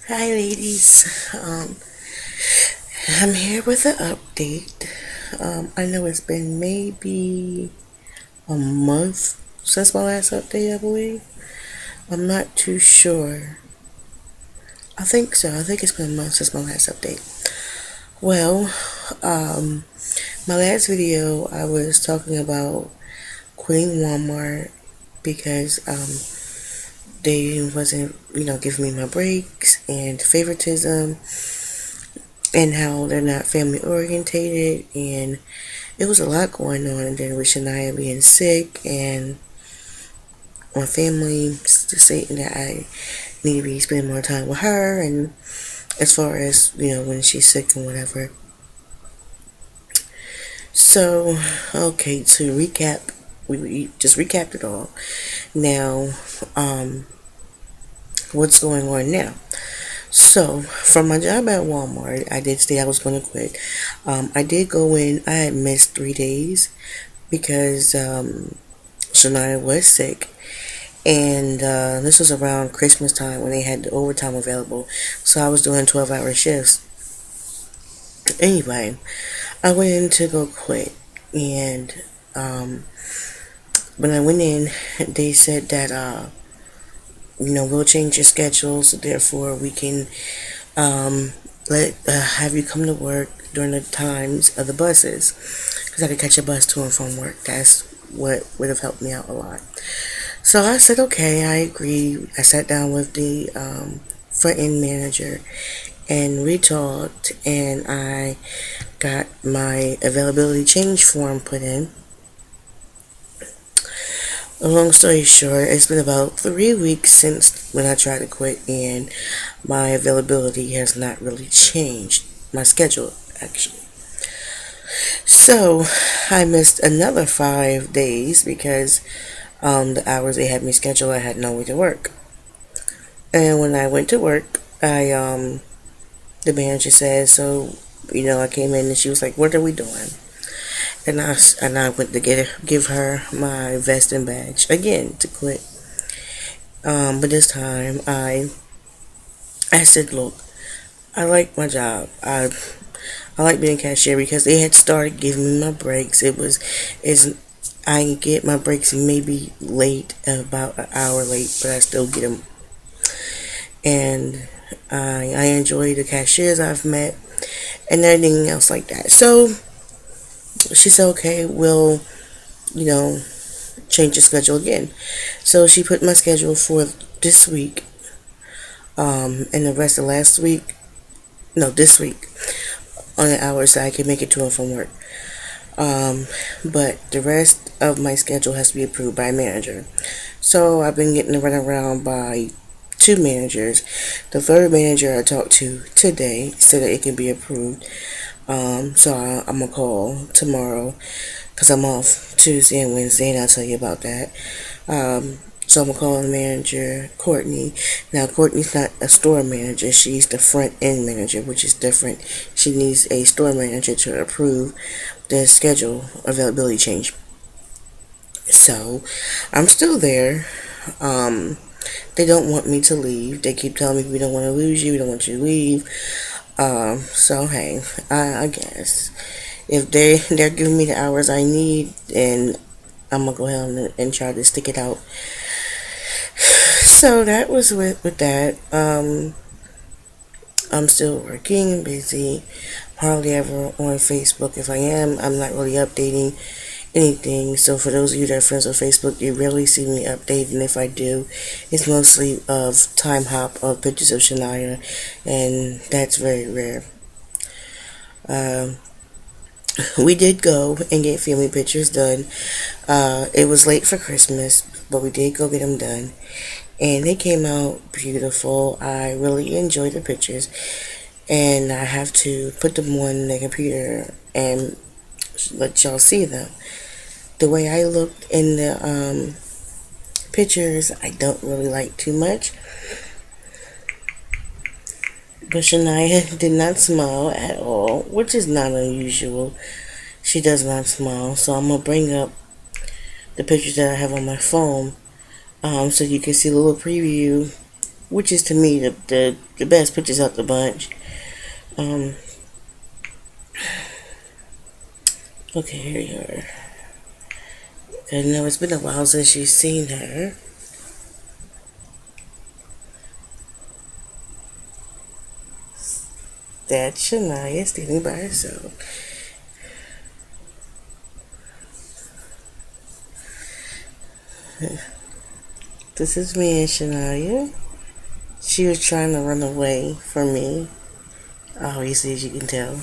Hi, ladies. I'm here with an update. I know it's been maybe a month since my last update, I believe. I'm not too sure. I think so. I think it's been a month since my last update. Well, um, my last video, I was talking about quitting Walmart because they wasn't, giving me my breaks and favoritism and how they're not family orientated, and it was a lot going on. And then with Shania being sick and my family just saying that I need to be spending more time with her, and as far as when she's sick and whatever. So okay, to recap, we just recapped it all. Now, what's going on now? So, from my job at Walmart, I did say I was going to quit. I did go in. I had missed 3 days because Shania was sick, and this was around Christmas time when they had the overtime available. So I was doing 12-hour shifts. Anyway, I went in to go quit, and when I went in, they said that we'll change your schedule, so therefore we can um, let have you come to work during the times of the buses, because I could catch a bus to and from work. That's what would have helped me out a lot. So I said, okay, I agree. I sat down with the front end manager and we talked, and I got my availability change form put in. A long story short, it's been about 3 weeks since when I tried to quit, and my availability has not really changed. My schedule, actually. So I missed another 5 days because the hours they had me scheduled, I had no way to work. And when I went to work, the manager said, so, I came in and she was like, what are we doing? And I went to give her my vest and badge again to quit. But this time I said, look, I like my job. I like being a cashier because they had started giving me my breaks. Is I get my breaks maybe late, about an hour late, but I still get them. And I enjoy the cashiers I've met and everything else like that. So she said, okay, we'll, you know, change the schedule again. So she put my schedule for this week, and the rest of last week, no, this week, on the hours that I can make it to and from work. But the rest of my schedule has to be approved by a manager. So I've been getting run around by two managers. The third manager I talked to today said that it can be approved. I'm gonna call tomorrow because I'm off Tuesday and Wednesday, and I'll tell you about that. So I'm gonna call the manager, Courtney. Now Courtney's not a store manager; she's the front end manager, which is different. She needs a store manager to approve the schedule availability change. So I'm still there. Um, they don't want me to leave. They keep telling me we don't want to lose you. We don't want you to leave. So hey, I guess if they're giving me the hours I need, and I'm gonna go ahead and try to stick it out. So that was with that. I'm still working, busy, hardly ever on Facebook. If I am, I'm not really updating anything. So for those of you that are friends on Facebook, you rarely see me updating. If I do, it's mostly of time hop of pictures of Shania, and that's very rare. Um, we did go and get family pictures done. It was late for Christmas, but we did go get them done, and they came out beautiful. I really enjoyed the pictures, and I have to put them on the computer and let y'all see them. The way I looked in the pictures, I don't really like too much. But Shania did not smile at all, which is not unusual. She does not smile, so I'm gonna bring up the pictures that I have on my phone, so you can see a little preview which is to me the best pictures out the bunch. Um, okay, here you are. I know it's been a while since you've seen her. That's Shania standing by herself. This is me and Shania. She was trying to run away from me, obviously, as you can tell.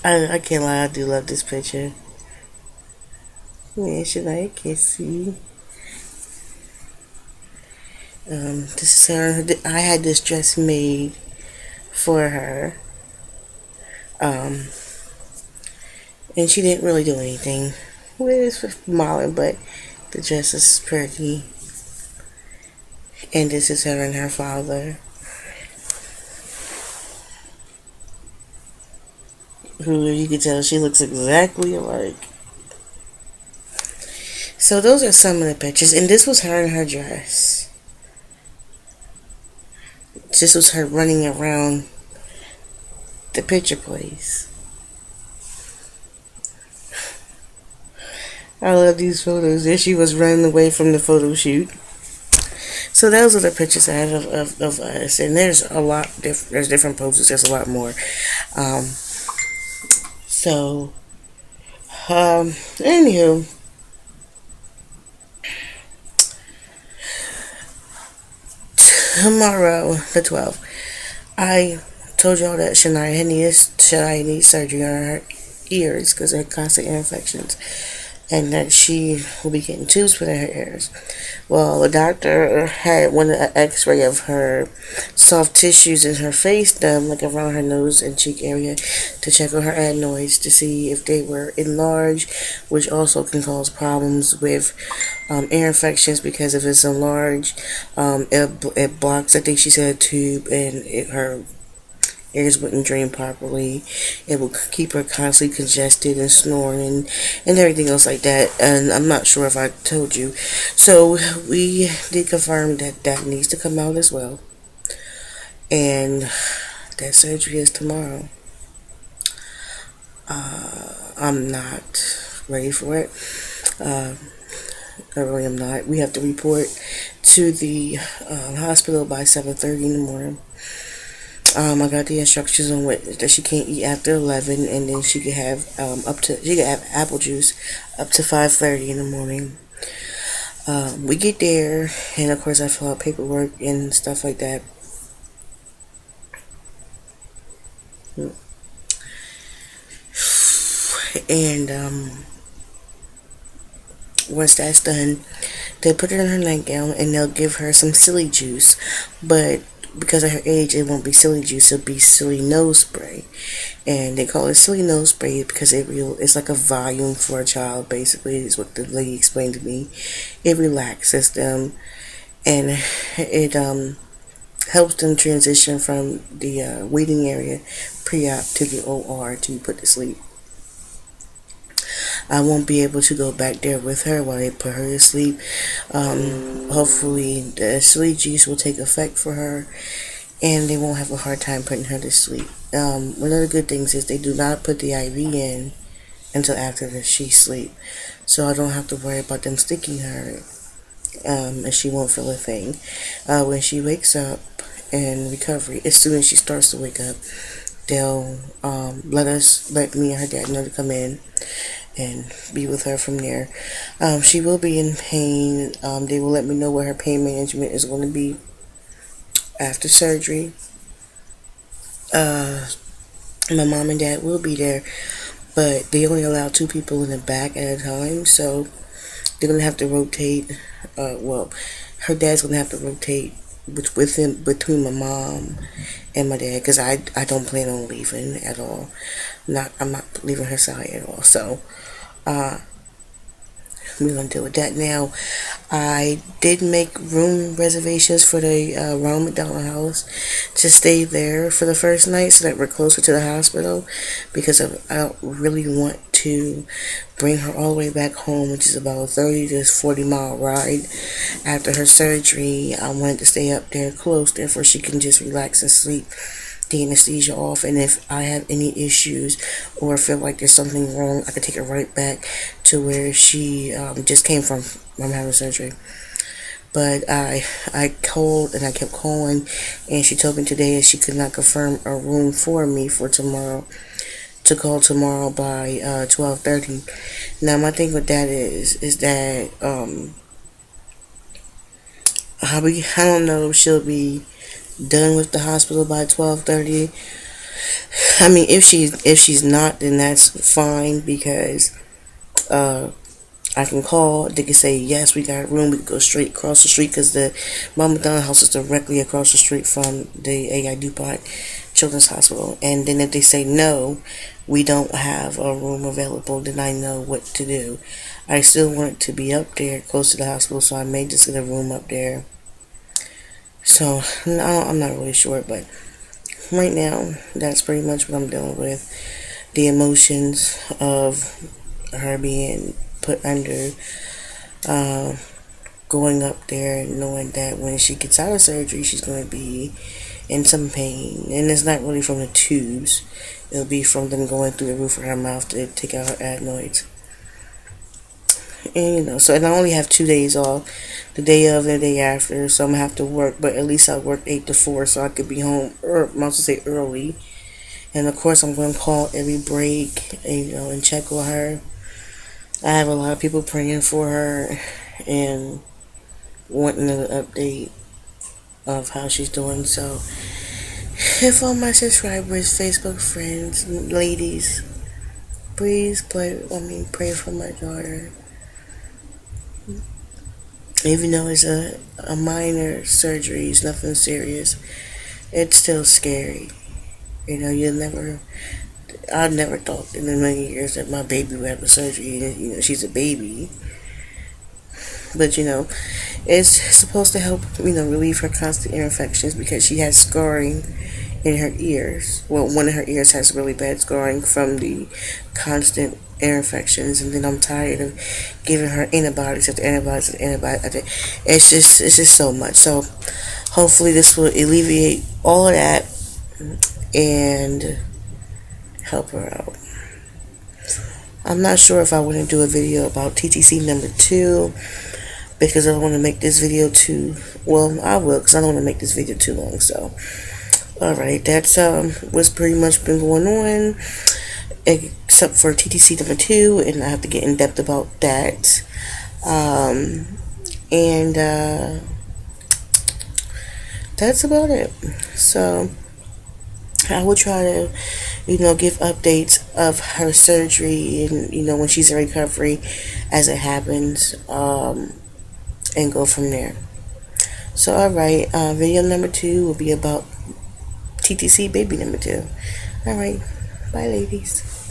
I can't lie, I do love this picture. Me and Shania can see. This is her. I had this dress made for her. Um, and she didn't really do anything with modeling, but the dress is pretty. And this is her and her father, who you can tell she looks exactly alike. So those are some of the pictures, and this was her in her dress. This was her running around the picture place. I love these photos. There she was running away from the photo shoot. So those are the pictures I have of us, and there's a lot. There's different poses. There's a lot more. Um, so, anywho, tomorrow the 12th, I told y'all that Shania needs surgery on her ears because of constant ear infections, and that she will be getting tubes put in her ears. Well, the doctor had one X-ray of her soft tissues in her face done, like around her nose and cheek area, to check on her adenoids to see if they were enlarged, which also can cause problems with ear infections because if it's enlarged, it blocks. I think she said a tube, and her ears wouldn't drain properly. It would keep her constantly congested and snoring and everything else like that. And I'm not sure if I told you. So we did confirm that that needs to come out as well. And that surgery is tomorrow. I'm not ready for it. Uh, I really am not. We have to report to the hospital by 7:30 in the morning. I got the instructions on what that she can't eat after 11, and then she could have she could have apple juice up to 5:30 in the morning. We get there, and of course I fill out paperwork and stuff like that. And once that's done, they put her in her nightgown and they'll give her some silly juice, but because of her age, it won't be silly juice. It'll be silly nose spray, and they call it silly nose spray because it's like a volume for a child. Basically, is what the lady explained to me. It relaxes them, and it helps them transition from the waiting area pre-op to the OR to be put to sleep. I won't be able to go back there with her while they put her to sleep. Hopefully, the sleep juice will take effect for her, and they won't have a hard time putting her to sleep. One of the good things is they do not put the IV in until after she sleep, so I don't have to worry about them sticking her, and she won't feel a thing. When she wakes up in recovery, as soon as she starts to wake up, they'll let me and her dad know to come in and be with her from there. She will be in pain. They will let me know what her pain management is going to be after surgery. My mom and dad will be there, but they only allow two people in the back at a time, so they're going to have to rotate. Her dad's going to have to rotate with him between my mom and my dad, because I don't plan on leaving at all. I'm not leaving her side at all. So we're gonna deal with that now. I did make room reservations for the Ronald McDonald House to stay there for the first night so that we're closer to the hospital, because I don't really want to bring her all the way back home, which is about a 30 to 40-mile ride after her surgery. I wanted to stay up there close, therefore she can just relax and sleep the anesthesia off, and if I have any issues or feel like there's something wrong, I could take her right back to where she just came from having surgery. But I called and I kept calling, and she told me today that she could not confirm a room for me for tomorrow, to call tomorrow by 12:30. Now my thing with that is that I don't know if she'll be done with the hospital by 12:30. I mean, if she's not, then that's fine, because uh, I can call. They can say yes, we got a room. We can go straight across the street, because the Mama Dunn house is directly across the street from the AI DuPont Children's Hospital. And then if they say no, we don't have a room available, then I know what to do. I still want it to be up there close to the hospital, so I may just get a room up there. So I'm not really sure, but right now that's pretty much what I'm dealing with. The emotions of her being put under, uh, going up there and knowing that when she gets out of surgery, she's going to be in some pain. And it's not really from the tubes, it'll be from them going through the roof of her mouth to take out her adenoids. And so, and I only have 2 days off, the day of and the day after, so I'm gonna have to work, but at least I work 8 to 4, so I could be home, or I must say early. And of course, I'm gonna call every break, and check on her. I have a lot of people praying for her and wanting an update of how she's doing. So, if all my subscribers, Facebook friends, ladies, please pray for my daughter. Even though it's a minor surgery, it's nothing serious, it's still scary. I never thought in a million years that my baby would have a surgery. She's a baby. But, it's supposed to help, relieve her constant ear infections, because she has scarring in her ears. Well, one of her ears has really bad scarring from the constant ear infections, and then I'm tired of giving her antibiotics after antibiotics after antibiotics. It's just so much. So hopefully this will alleviate all of that and help her out. I'm not sure if I want to do a video about TTC number 2, because I don't want to make this video too, well, I will, because I don't want to make this video too long. So alright, that's what's pretty much been going on, except for TTC number 2, and I have to get in depth about that. And that's about it. So I will try to, give updates of her surgery and, when she's in recovery as it happens, and go from there. So, alright, video number 2 will be about TTC baby number 2. Alright, bye ladies.